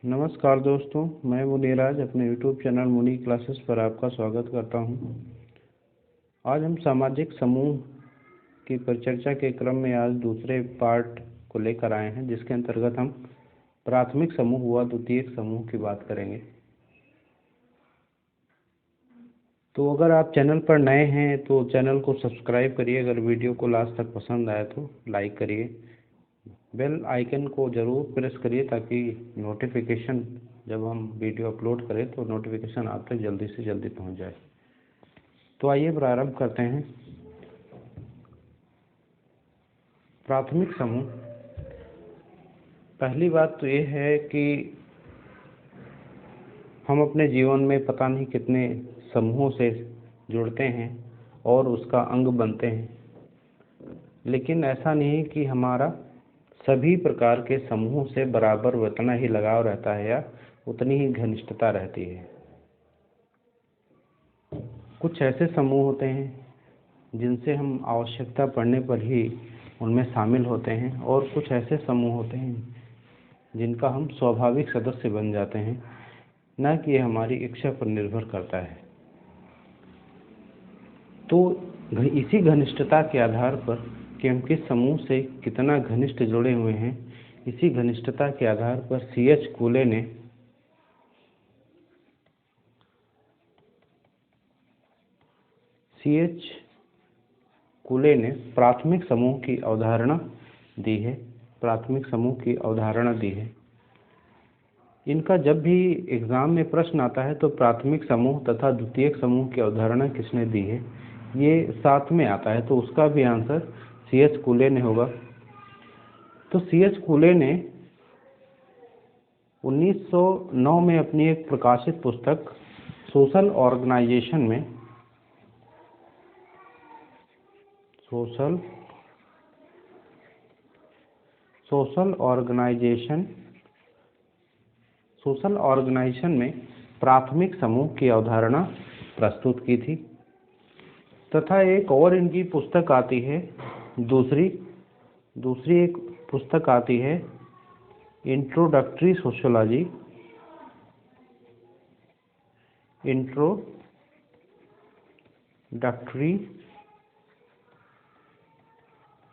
नमस्कार दोस्तों, मैं मुनीराज अपने YouTube चैनल मुनी क्लासेस पर आपका स्वागत करता हूं। आज हम सामाजिक समूह की परिचर्चा के क्रम में आज दूसरे पार्ट को लेकर आए हैं, जिसके अंतर्गत हम प्राथमिक समूह व द्वितीयक समूह की बात करेंगे। तो अगर आप चैनल पर नए हैं तो चैनल को सब्सक्राइब करिए। अगर वीडियो को लास्ट तक पसंद आए तो लाइक करिए। बेल आइकन को ज़रूर प्रेस करिए ताकि नोटिफिकेशन जब हम वीडियो अपलोड करें तो नोटिफिकेशन आप तक जल्दी से जल्दी पहुंच जाए। तो आइए प्रारंभ करते हैं। प्राथमिक समूह। पहली बात तो ये है कि हम अपने जीवन में पता नहीं कितने समूहों से जुड़ते हैं और उसका अंग बनते हैं, लेकिन ऐसा नहीं कि हमारा सभी प्रकार के समूहों से बराबर उतना ही लगाव रहता है या उतनी ही घनिष्ठता रहती है। कुछ ऐसे समूह होते हैं जिनसे हम आवश्यकता पड़ने पर ही उनमें शामिल होते हैं और कुछ ऐसे समूह होते हैं जिनका हम स्वाभाविक सदस्य बन जाते हैं, न कि ये हमारी इच्छा पर निर्भर करता है। तो इसी घनिष्ठता के आधार पर कि हम किस समूह से कितना घनिष्ठ जुड़े हुए हैं, इसी घनिष्ठता के आधार पर C.H. कूले ने प्राथमिक समूह की अवधारणा दी है। प्राथमिक समूह की अवधारणा दी है। इनका जब भी एग्जाम में प्रश्न आता है तो प्राथमिक समूह तथा द्वितीयक समूह की अवधारणा किसने दी है, ये साथ में आता है, तो उसका भी आंसर C.H. कूले ने होगा। तो C.H. कूले ने 1909 में अपनी एक प्रकाशित पुस्तक सोशल ऑर्गेनाइजेशन में प्राथमिक समूह की अवधारणा प्रस्तुत की थी। तथा एक और इनकी पुस्तक आती है, दूसरी एक पुस्तक आती है इंट्रोडक्टरी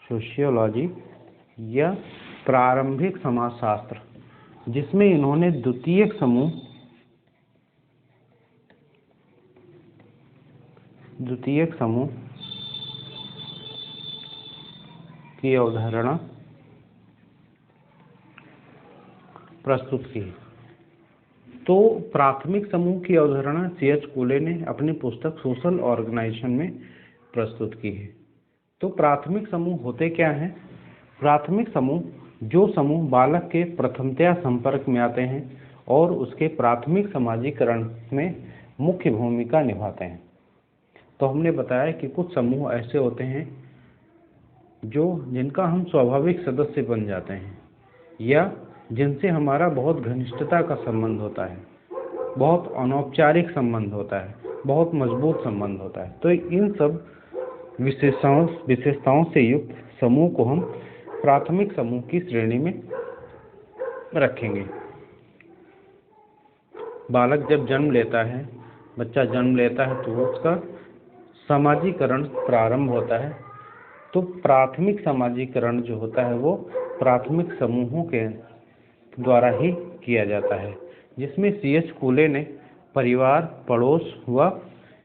सोशियोलॉजी या प्रारंभिक समाजशास्त्र, जिसमें इन्होंने द्वितीयक समूह की अवधारणा प्रस्तुत की। तो प्राथमिक समूह की अवधारणा C.H. कूले ने अपनी पुस्तक सोशल ऑर्गेनाइजेशन में प्रस्तुत की है। तो प्राथमिक समूह होते क्या हैं? प्राथमिक समूह जो समूह बालक के प्रथमतया संपर्क में आते हैं और उसके प्राथमिक समाजीकरण में मुख्य भूमिका निभाते हैं। तो हमने बताया कि कुछ समूह ऐसे होते हैं जिनका हम स्वाभाविक सदस्य बन जाते हैं या जिनसे हमारा बहुत घनिष्ठता का संबंध होता है, बहुत अनौपचारिक संबंध होता है, बहुत मजबूत संबंध होता है। तो इन सब विशेषताओं से युक्त समूह को हम प्राथमिक समूह की श्रेणी में रखेंगे। बालक जब जन्म लेता है, बच्चा जन्म लेता है, तो उसका समाजीकरण प्रारंभ होता है। तो प्राथमिक समाजीकरण जो होता है वो प्राथमिक समूहों के द्वारा ही किया जाता है, जिसमें C.H. कूले ने परिवार, पड़ोस व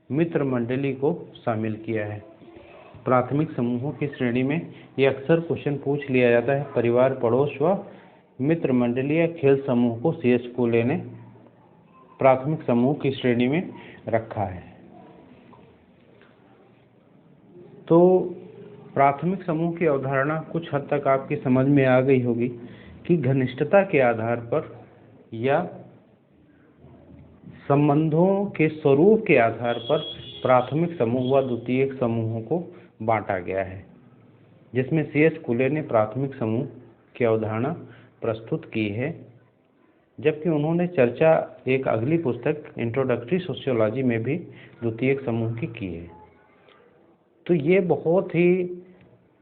मित्र मंडली को शामिल किया है। प्राथमिक समूहों की श्रेणी में ये अक्सर क्वेश्चन पूछ लिया जाता है। परिवार, पड़ोस व मित्र मंडली या खेल समूह को C.H. कूले ने प्राथमिक समूह की श्रेणी में रखा है। तो प्राथमिक समूह की अवधारणा कुछ हद तक आपकी समझ में आ गई होगी कि घनिष्ठता के आधार पर या संबंधों के स्वरूप के आधार पर प्राथमिक समूह व द्वितीयक समूहों को बांटा गया है, जिसमें C.H. कूले ने प्राथमिक समूह की अवधारणा प्रस्तुत की है, जबकि उन्होंने चर्चा एक अगली पुस्तक इंट्रोडक्टरी सोशियोलॉजी में भी द्वितीयक समूह की है। तो ये बहुत ही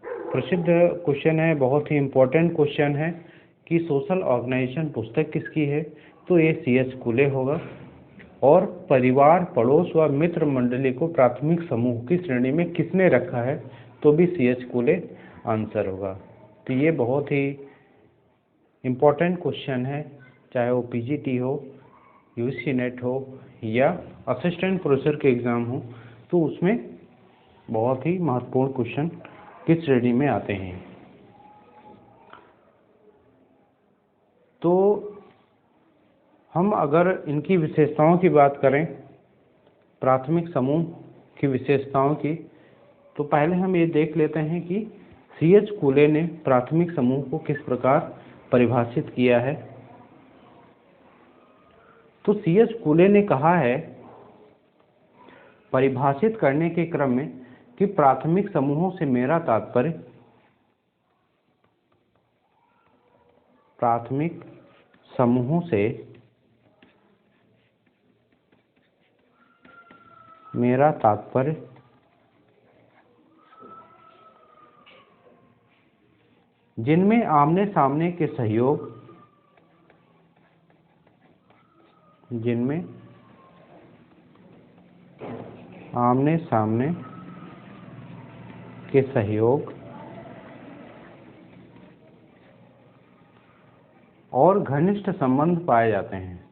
प्रसिद्ध क्वेश्चन है, बहुत ही इम्पोर्टेंट क्वेश्चन है कि सोशल ऑर्गेनाइजेशन पुस्तक किसकी है, तो ये C.H. कूले होगा। और परिवार, पड़ोस व मित्र मंडली को प्राथमिक समूह की श्रेणी में किसने रखा है, तो भी C.H. कूले आंसर होगा। तो ये बहुत ही इम्पोर्टेंट क्वेश्चन है, चाहे वो PGT हो, UGC नेट हो या असिस्टेंट प्रोफेसर के एग्ज़ाम हो, तो उसमें बहुत ही महत्वपूर्ण क्वेश्चन किस श्रेणी में आते हैं। तो हम अगर इनकी विशेषताओं की बात करें, प्राथमिक समूह की विशेषताओं की, तो पहले हम ये देख लेते हैं कि C.H. कूले ने प्राथमिक समूह को किस प्रकार परिभाषित किया है। तो C.H. कूले ने कहा है परिभाषित करने के क्रम में कि प्राथमिक समूहों से मेरा तात्पर्य प्राथमिक समूहों से मेरा तात्पर्य जिनमें आमने सामने के सहयोग, जिनमें आमने सामने के सहयोग और घनिष्ठ संबंध पाए जाते हैं।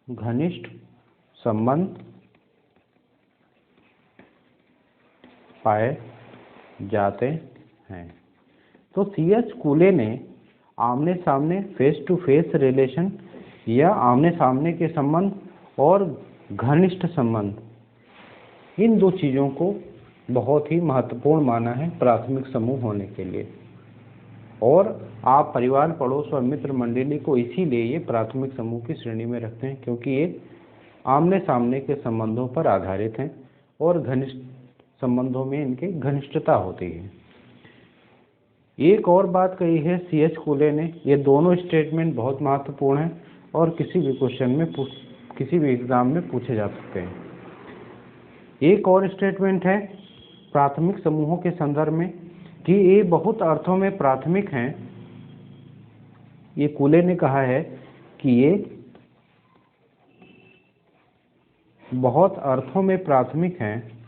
घनिष्ठ संबंध पाए जाते हैं। तो C.H. कूले ने आमने सामने, फेस टू फेस रिलेशन या आमने सामने के संबंध और घनिष्ठ संबंध, इन दो चीज़ों को बहुत ही महत्वपूर्ण माना है प्राथमिक समूह होने के लिए। और आप परिवार, पड़ोस और मित्र मंडली को इसीलिए ये प्राथमिक समूह की श्रेणी में रखते हैं, क्योंकि ये आमने सामने के संबंधों पर आधारित हैं और घनिष्ठ संबंधों में इनकी घनिष्ठता होती है। एक और बात कही है C.H. कूले ने, ये दोनों स्टेटमेंट बहुत महत्वपूर्ण हैं और किसी भी क्वेश्चन में किसी भी एग्जाम में पूछे जा सकते हैं। एक और स्टेटमेंट है प्राथमिक समूहों के संदर्भ में कि ये बहुत अर्थों में प्राथमिक हैं। ये कूले ने कहा है कि ये बहुत अर्थों में प्राथमिक हैं,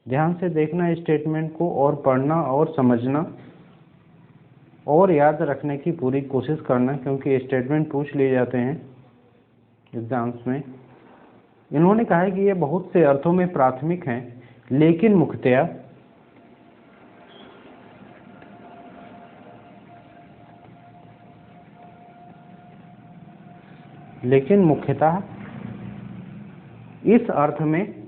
ध्यान से देखना इस स्टेटमेंट को और पढ़ना और समझना और याद रखने की पूरी कोशिश करना, क्योंकि ये स्टेटमेंट पूछ लिए जाते हैं एग्जाम्स में। इन्होंने कहा है कि ये बहुत से अर्थों में प्राथमिक हैं, लेकिन मुख्यतः इस अर्थ में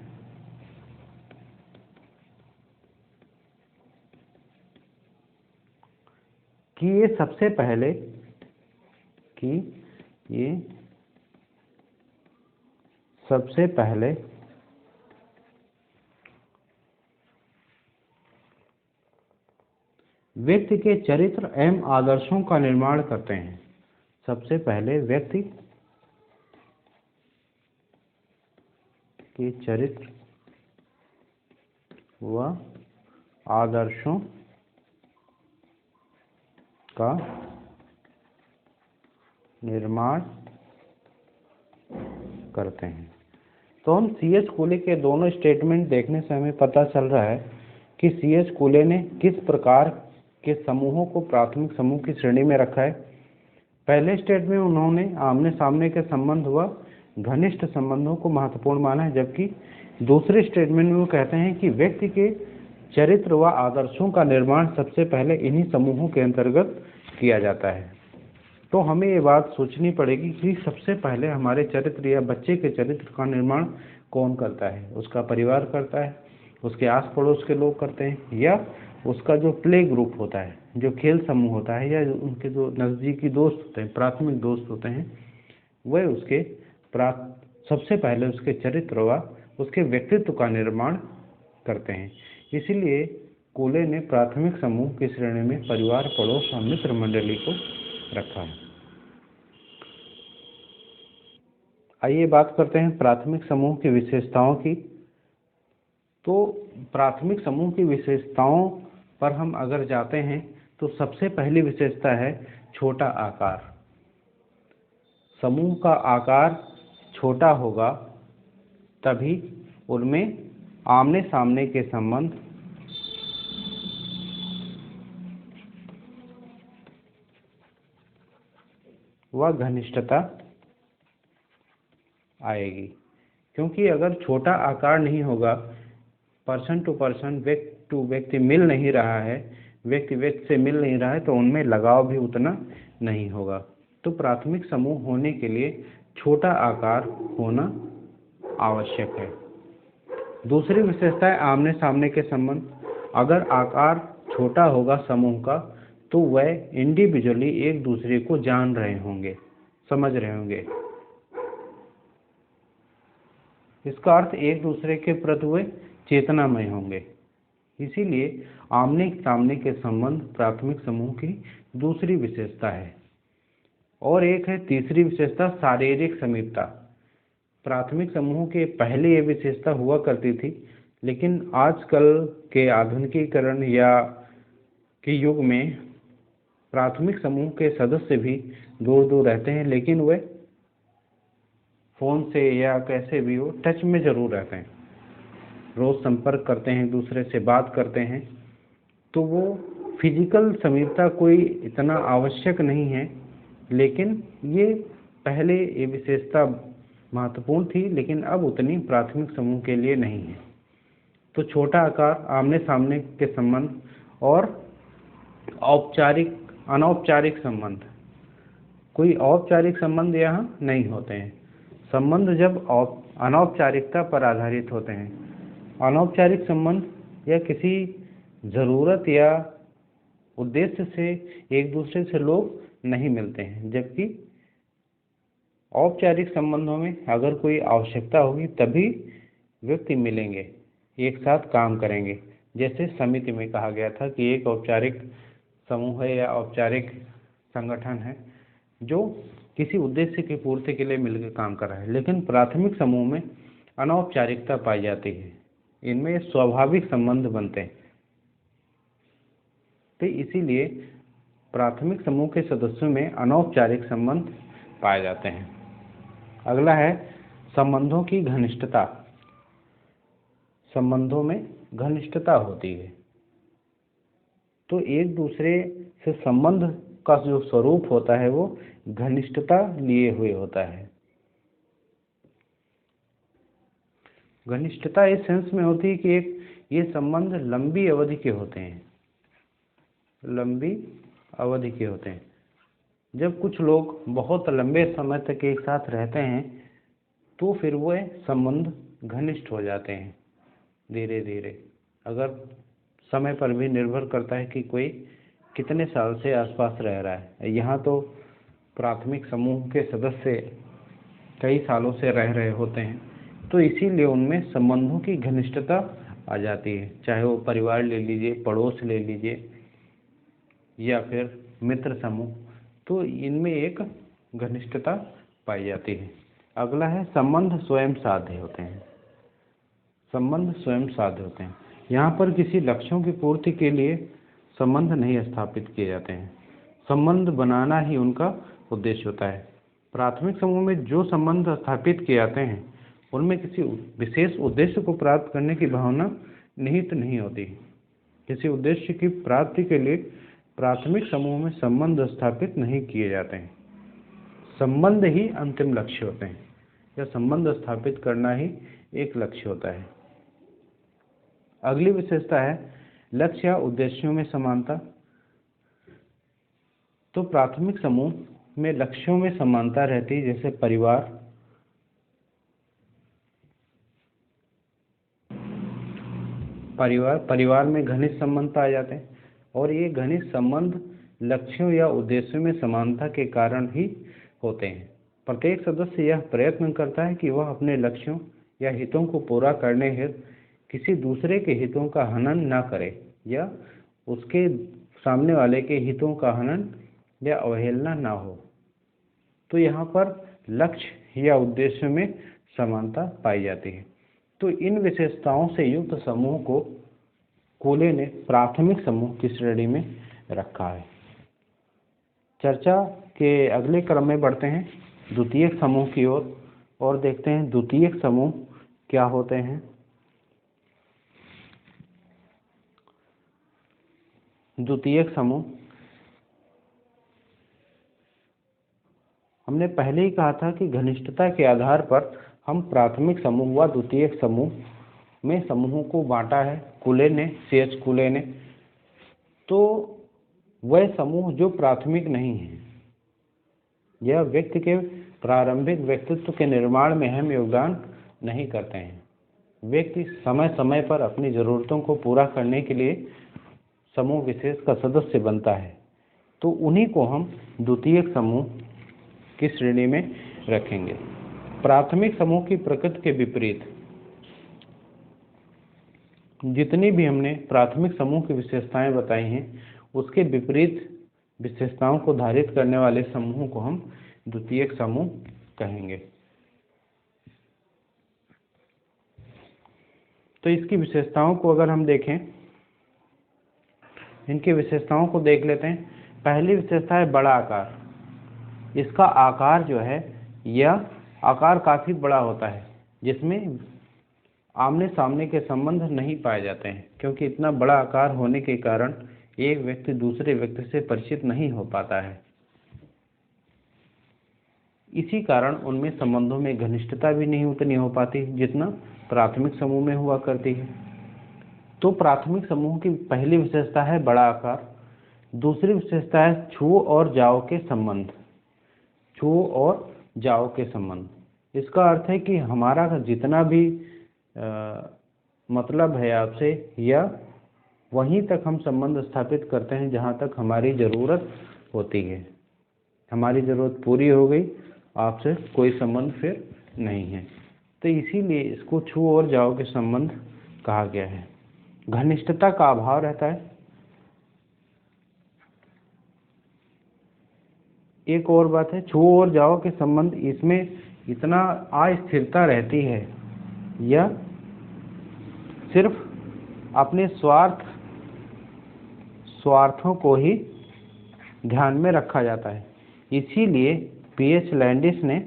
कि ये सबसे पहले व्यक्ति के चरित्र एवं आदर्शों का निर्माण करते हैं। सबसे पहले व्यक्ति के चरित्र व आदर्शों का निर्माण करते हैं। तो हम C.H. कूले के दोनों स्टेटमेंट देखने से हमें पता चल रहा है कि C.H. कूले ने किस प्रकार के समूहों को प्राथमिक समूह की श्रेणी में रखा है। पहले स्टेटमेंट में उन्होंने आमने सामने के संबंध व घनिष्ठ संबंधों को महत्वपूर्ण माना है, जबकि दूसरे स्टेटमेंट में वो कहते हैं कि व्यक्ति के चरित्र व आदर्शों का निर्माण सबसे पहले इन्हीं समूहों के अंतर्गत किया जाता है। तो हमें ये बात सोचनी पड़ेगी कि सबसे पहले हमारे चरित्र या बच्चे के चरित्र का निर्माण कौन करता है। उसका परिवार करता है, उसके आस पड़ोस के लोग करते हैं, या उसका जो प्ले ग्रुप होता है, जो खेल समूह होता है, या उनके जो नज़दीकी दोस्त होते हैं, प्राथमिक दोस्त होते हैं, वह उसके सबसे पहले उसके चरित्र व उसके व्यक्तित्व का निर्माण करते हैं। इसीलिए कूले ने प्राथमिक समूह की श्रेणी में परिवार, पड़ोस और मित्र मंडली को रखा है। आइए बात करते हैं प्राथमिक समूह की विशेषताओं की। तो प्राथमिक समूह की विशेषताओं पर हम अगर जाते हैं तो सबसे पहली विशेषता है छोटा आकार। समूह का आकार छोटा होगा तभी उनमें आमने सामने के संबंध व घनिष्ठता आएगी। क्योंकि अगर छोटा आकार नहीं होगा, पर्सन टू पर्सन, व्यक्ति टू व्यक्ति मिल नहीं रहा है, व्यक्ति व्यक्ति से मिल नहीं रहा है, तो उनमें लगाव भी उतना नहीं होगा। तो प्राथमिक समूह होने के लिए छोटा आकार होना आवश्यक है। दूसरी विशेषता है आमने सामने के संबंध। अगर आकार छोटा होगा समूह का तो वह इंडिविजुअली एक दूसरे को जान रहे होंगे, समझ रहे होंगे। इसका अर्थ एक दूसरे के प्रति वे चेतनामय होंगे। इसीलिए आमने सामने के संबंध प्राथमिक समूह की दूसरी विशेषता है। और एक है तीसरी विशेषता, शारीरिक समीपता। प्राथमिक समूह के पहले ये विशेषता हुआ करती थी, लेकिन आजकल के आधुनिकीकरण या के युग में प्राथमिक समूह के सदस्य भी दूर दूर रहते हैं, लेकिन वे फ़ोन से या कैसे भी हो टच में ज़रूर रहते हैं, रोज़ संपर्क करते हैं, एक दूसरे से बात करते हैं। तो वो फिजिकल समीपता कोई इतना आवश्यक नहीं है, लेकिन ये पहले ये विशेषता महत्वपूर्ण थी, लेकिन अब उतनी प्राथमिक समूह के लिए नहीं है। तो छोटा आकार, आमने सामने के संबंध और औपचारिक अनौपचारिक संबंध। कोई औपचारिक संबंध यहाँ नहीं होते हैं। संबंध जब अनौपचारिकता पर आधारित होते हैं, अनौपचारिक संबंध या किसी ज़रूरत या उद्देश्य से एक दूसरे से लोग नहीं मिलते हैं, जबकि औपचारिक संबंधों में अगर कोई आवश्यकता होगी तभी व्यक्ति मिलेंगे, एक साथ काम करेंगे। जैसे समिति में कहा गया था कि एक औपचारिक समूह है या औपचारिक संगठन है जो किसी उद्देश्य की पूर्ति के लिए मिलकर काम कर रहा है, लेकिन प्राथमिक समूह में अनौपचारिकता पाई जाती है। इनमें स्वाभाविक संबंध बनते हैं। तो इसीलिए प्राथमिक समूह के सदस्यों में अनौपचारिक संबंध पाए जाते हैं। अगला है संबंधों की घनिष्ठता। संबंधों में घनिष्ठता होती है तो एक दूसरे से संबंध का जो स्वरूप होता है वो घनिष्ठता लिए हुए होता है। घनिष्ठता इस सेंस में होती है कि एक ये संबंध लंबी अवधि के होते हैं, लंबी अवधि के होते हैं। जब कुछ लोग बहुत लंबे समय तक एक साथ रहते हैं तो फिर वो संबंध घनिष्ठ हो जाते हैं धीरे धीरे। अगर समय पर भी निर्भर करता है कि कोई कितने साल से आसपास रह रहा है। यहाँ तो प्राथमिक समूह के सदस्य कई सालों से रह रहे होते हैं, तो इसीलिए उनमें संबंधों की घनिष्ठता आ जाती है। चाहे वो परिवार ले लीजिए, पड़ोस ले लीजिए या फिर मित्र समूह, तो इनमें एक घनिष्ठता पाई जाती है। अगला है संबंध स्वयं साध्य होते हैं। संबंध स्वयं साध्य होते हैं। यहाँ पर किसी लक्ष्यों की पूर्ति के लिए संबंध नहीं स्थापित किए जाते हैं, संबंध बनाना ही उनका उद्देश्य होता है। प्राथमिक समूह में जो संबंध स्थापित किए जाते हैं उनमें किसी विशेष उद्देश्य को प्राप्त करने की भावना निहित नहीं होती। किसी उद्देश्य की प्राप्ति के लिए प्राथमिक समूह में संबंध स्थापित नहीं किए जाते हैं। संबंध ही अंतिम लक्ष्य होते हैं, या संबंध स्थापित करना ही एक लक्ष्य होता है। अगली विशेषता है लक्ष्य या उद्देश्यों में समानता। तो प्राथमिक समूह में लक्ष्यों में समानता रहती है। जैसे परिवार में घनिष्ठ संबंध पाए जाते हैं, और ये घनिष्ठ संबंध लक्ष्यों या उद्देश्यों में समानता के कारण ही होते हैं। प्रत्येक सदस्य यह प्रयत्न करता है कि वह अपने लक्ष्यों या हितों को पूरा करने हेतु किसी दूसरे के हितों का हनन न करे या उसके सामने वाले के हितों का हनन या अवहेलना ना हो। तो यहाँ पर लक्ष्य या उद्देश्य में समानता पाई जाती है। तो इन विशेषताओं से युक्त समूह को कूले ने प्राथमिक समूह की श्रेणी में रखा है। चर्चा के अगले क्रम में बढ़ते हैं द्वितीयक समूह की ओर और देखते हैं द्वितीयक समूह क्या होते हैं। द्वितीयक समूह हमने पहले ही कहा था कि घनिष्ठता के आधार पर हम प्राथमिक समूह व द्वितीयक समूह में समूहों को बांटा है कूले ने, C.H. कूले ने। तो वह समूह जो प्राथमिक नहीं है, यह व्यक्ति के प्रारंभिक व्यक्तित्व के निर्माण में अहम योगदान नहीं करते हैं। व्यक्ति समय समय पर अपनी ज़रूरतों को पूरा करने के लिए समूह विशेष का सदस्य बनता है, तो उन्हीं को हम द्वितीयक समूह की श्रेणी में रखेंगे। प्राथमिक समूह की प्रकृति के विपरीत जितनी भी हमने प्राथमिक समूह की विशेषताएं बताई हैं, उसके विपरीत विशेषताओं को धारित करने वाले समूहों को हम द्वितीयक समूह कहेंगे। तो इसकी विशेषताओं को अगर हम देखें, इनकी विशेषताओं को देख लेते हैं। पहली विशेषता है बड़ा आकार। इसका आकार जो है, यह आकार काफ़ी बड़ा होता है, जिसमें आमने सामने के संबंध नहीं पाए जाते हैं, क्योंकि इतना बड़ा आकार होने के कारण एक व्यक्ति दूसरे व्यक्ति से परिचित नहीं हो पाता है। इसी कारण उनमें संबंधों में घनिष्ठता भी नहीं उतनी हो पाती जितना प्राथमिक समूह में हुआ करती है। तो प्राथमिक समूह की पहली विशेषता है बड़ा आकार। दूसरी विशेषता है छुओ और जाओ के संबंध। छुओ और जाओ के संबंध, इसका अर्थ है कि हमारा जितना भी मतलब है आपसे, या वहीं तक हम संबंध स्थापित करते हैं जहाँ तक हमारी ज़रूरत होती है। हमारी ज़रूरत पूरी हो गई, आपसे कोई संबंध फिर नहीं है। तो इसीलिए इसको छू और जाओ के संबंध कहा गया है। घनिष्ठता का अभाव रहता है। एक और बात है, छू और जाओ के संबंध, इसमें इतना अस्थिरता रहती है, या सिर्फ अपने स्वार्थों को ही ध्यान में रखा जाता है। इसीलिए P.H. लैंडिस ने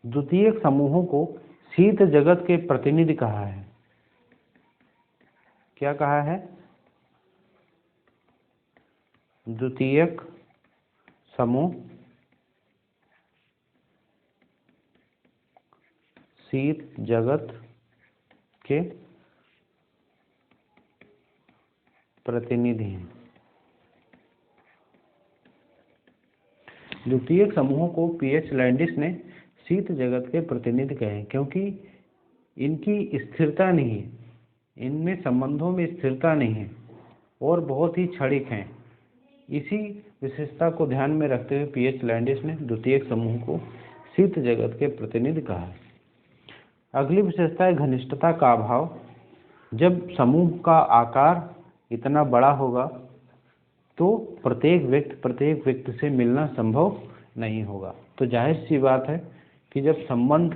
द्वितीयक समूहों को शीत जगत के प्रतिनिधि कहा है। क्या कहा है? द्वितीयक समूह शीत जगत के प्रतिनिधि हैं। द्वितीयक समूहों को P.H. लैंडिस ने शीत जगत के प्रतिनिधि कहे, क्योंकि इनकी स्थिरता नहीं है, इनमें संबंधों में स्थिरता नहीं है और बहुत ही क्षणिक हैं। इसी विशेषता को ध्यान में रखते हुए P.H. लैंडिस ने द्वितीयक समूह को शीत जगत के प्रतिनिधि कहा है। अगली विशेषता है घनिष्ठता का अभाव। जब समूह का आकार इतना बड़ा होगा तो प्रत्येक व्यक्ति से मिलना संभव नहीं होगा। तो जाहिर सी बात है कि जब संबंध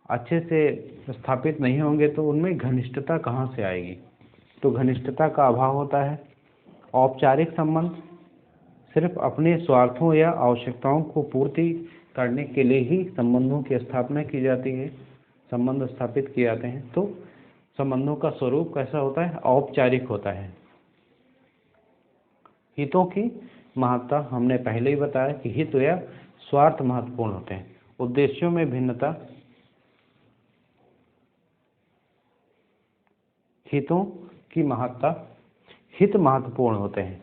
अच्छे से स्थापित नहीं होंगे तो उनमें घनिष्ठता कहाँ से आएगी। तो घनिष्ठता का अभाव होता है। औपचारिक संबंध सिर्फ अपने स्वार्थों या आवश्यकताओं को पूर्ति करने के लिए ही संबंधों की स्थापना की जाती है, संबंध स्थापित किए जाते हैं। तो संबंधों का स्वरूप कैसा होता है? औपचारिक होता है। हितों की महत्ता हमने पहले ही बताया कि हित या स्वार्थ महत्वपूर्ण होते हैं। उद्देश्यों में भिन्नता, हितों की महत्ता, हित महत्वपूर्ण होते हैं।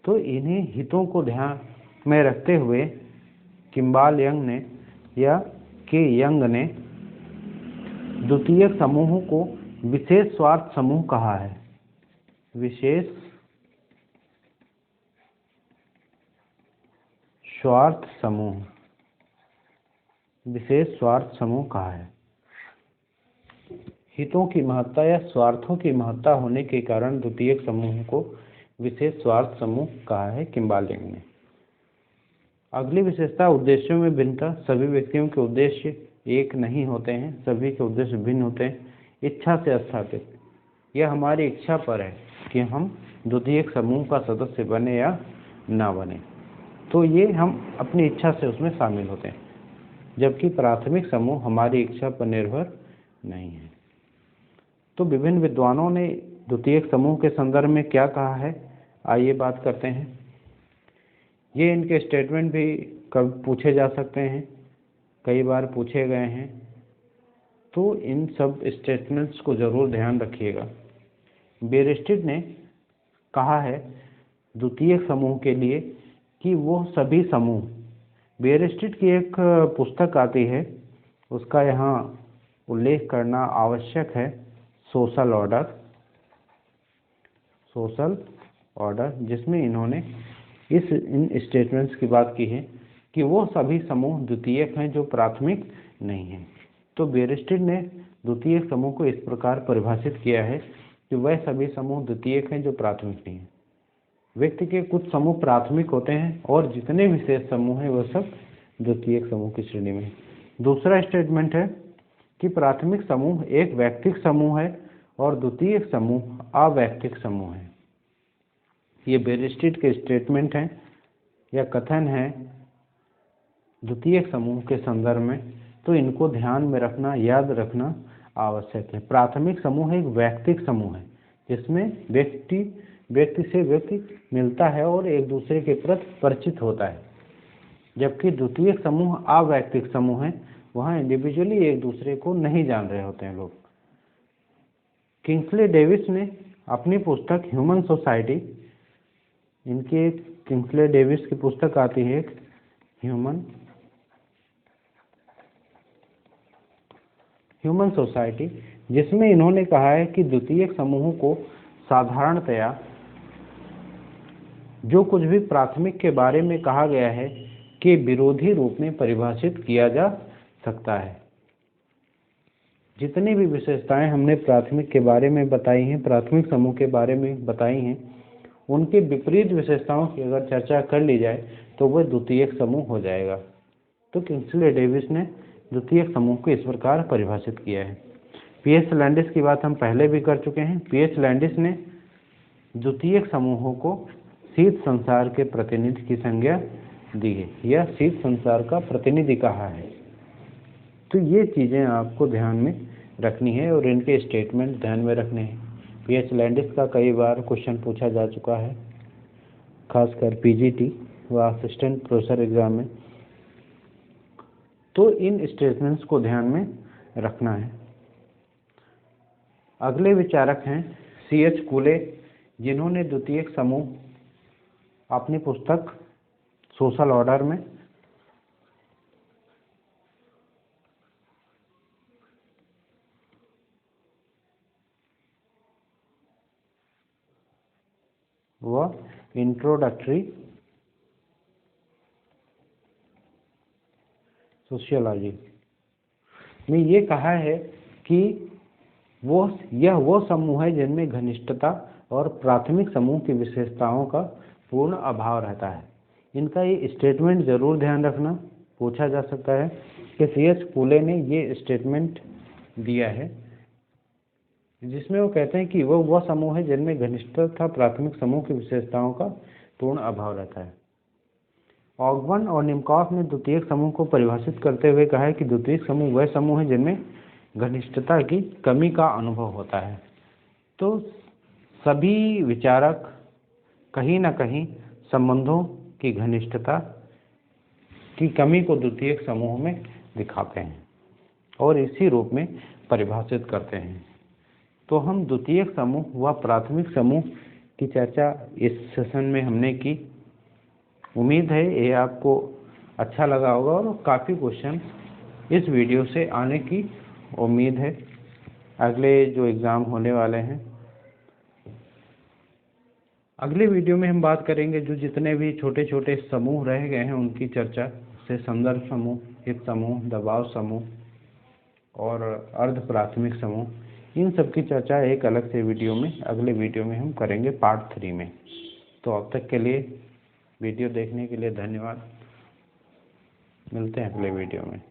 तो इन्हीं हितों को ध्यान में रखते हुए किम्बाल यंग ने या के यंग ने द्वितीयक समूहों को विशेष स्वार्थ समूह कहा है। विशेष स्वार्थ समूह, विशेष स्वार्थ समूह कहा है। हितों की महत्ता या स्वार्थों की महत्ता होने के कारण द्वितीयक समूह को विशेष स्वार्थ समूह कहा है किम्बाल यंग ने। अगली विशेषता उद्देश्यों में भिन्नता। सभी व्यक्तियों के उद्देश्य एक नहीं होते हैं, सभी के उद्देश्य भिन्न होते हैं। इच्छा से स्थापित, यह हमारी इच्छा पर है कि हम द्वितीयक समूह का सदस्य बने या ना बने, तो ये हम अपनी इच्छा से उसमें शामिल होते हैं, जबकि प्राथमिक समूह हमारी इच्छा पर निर्भर नहीं है। तो विभिन्न विद्वानों ने द्वितीयक समूह के संदर्भ में क्या कहा है, आइए बात करते हैं। ये इनके स्टेटमेंट भी कब पूछे जा सकते हैं, कई बार पूछे गए हैं, तो इन सब स्टेटमेंट्स को ज़रूर ध्यान रखिएगा। बेयरस्ट्रीट ने कहा है द्वितीयक समूह के लिए कि वो सभी समूह, बेयरस्ट्रीट की एक पुस्तक आती है, उसका यहाँ उल्लेख करना आवश्यक है, सोशल ऑर्डर, जिसमें इन्होंने इन स्टेटमेंट्स की बात की है कि वो सभी समूह द्वितीयक हैं जो प्राथमिक नहीं हैं। तो बेयरस्ट्रीट ने द्वितीयक समूह को इस प्रकार परिभाषित किया है कि वह सभी समूह द्वितीयक हैं जो प्राथमिक नहीं हैं। व्यक्ति के कुछ समूह प्राथमिक होते हैं और जितने विशेष समूह हैं वह सब द्वितीयक समूह की श्रेणी में। दूसरा स्टेटमेंट है कि प्राथमिक समूह एक वैयक्तिक समूह है और द्वितीयक समूह अवैयक्तिक समूह है। ये बेयरस्ट्रीट के स्टेटमेंट हैं या कथन है द्वितीयक समूह के संदर्भ में, तो इनको ध्यान में रखना, याद रखना आवश्यक है। प्राथमिक समूह एक वैयक्तिक समूह है जिसमें व्यक्ति से व्यक्ति मिलता है और एक दूसरे के प्रति परिचित होता है, जबकि द्वितीयक समूह अवैयक्तिक समूह है, वहाँ इंडिविजुअली एक दूसरे को नहीं जान रहे होते हैं लोग। किंग्सले डेविस ने अपनी पुस्तक ह्यूमन सोसाइटी, इनके किंग्सले डेविस की पुस्तक आती है ह्यूमन सोसाइटी, जिसमें इन्होंने कहा है कि द्वितीयक समूहों को साधारणतया जो कुछ भी प्राथमिक के बारे में कहा गया है के विरोधी रूप में परिभाषित किया जा सकता है। जितनी भी विशेषताएं हमने प्राथमिक के बारे में बताई हैं, प्राथमिक समूह के बारे में बताई हैं, उनके विपरीत विशेषताओं की अगर चर्चा कर ली जाए तो वह द्वितीयक समूह हो जाएगा। तो किंग्सले डेविस ने द्वितीयक समूह को इस प्रकार परिभाषित किया है। पीएच लैंडिस की बात हम पहले भी कर चुके हैं। पीएच लैंडिस ने द्वितीयक समूहों को शीत संसार के प्रतिनिधि की संज्ञा दी है, यह शीत संसार का प्रतिनिधि कहा है। तो ये चीज़ें आपको ध्यान में रखनी है और इनके स्टेटमेंट ध्यान में रखने हैं। पीएच लैंडिस का कई बार क्वेश्चन पूछा जा चुका है, खासकर पीजीटी व असिस्टेंट प्रोफेसर एग्जाम में, तो इन स्टेटमेंट्स को ध्यान में रखना है। अगले विचारक हैं सीएच कूले, जिन्होंने द्वितीयक समूह अपनी पुस्तक सोशल ऑर्डर में व इंट्रोडक्टरी सोशियोलॉजी में ये कहा है कि यह वो समूह है जिनमें घनिष्ठता और प्राथमिक समूह की विशेषताओं का पूर्ण अभाव रहता है। इनका ये स्टेटमेंट जरूर ध्यान रखना, पूछा जा सकता है कि सीएच कूले ने ये स्टेटमेंट दिया है जिसमें वो कहते हैं कि वह समूह है जिनमें घनिष्ठता तथा प्राथमिक समूह की विशेषताओं का पूर्ण अभाव रहता है। ऑगबर्न और निमकॉफ ने द्वितीयक समूह को परिभाषित करते हुए कहा है कि द्वितीयक समूह वह समूह है जिनमें घनिष्ठता की कमी का अनुभव होता है। तो सभी विचारक कहीं ना कहीं संबंधों की घनिष्ठता की कमी को द्वितीयक समूह में दिखाते हैं और इसी रूप में परिभाषित करते हैं। तो हम द्वितीयक समूह व प्राथमिक समूह की चर्चा इस सेशन में हमने की। उम्मीद है ये आपको अच्छा लगा होगा और काफ़ी क्वेश्चन इस वीडियो से आने की उम्मीद है अगले जो एग्ज़ाम होने वाले हैं। अगले वीडियो में हम बात करेंगे जो जितने भी छोटे छोटे समूह रह गए हैं उनकी चर्चा, से संदर्भ समूह, हित समूह, दबाव समूह और अर्ध प्राथमिक समूह, इन सब की चर्चा एक अलग से वीडियो में अगले वीडियो में हम करेंगे पार्ट 3 में। तो अब तक के लिए वीडियो देखने के लिए धन्यवाद। मिलते हैं अगले वीडियो में।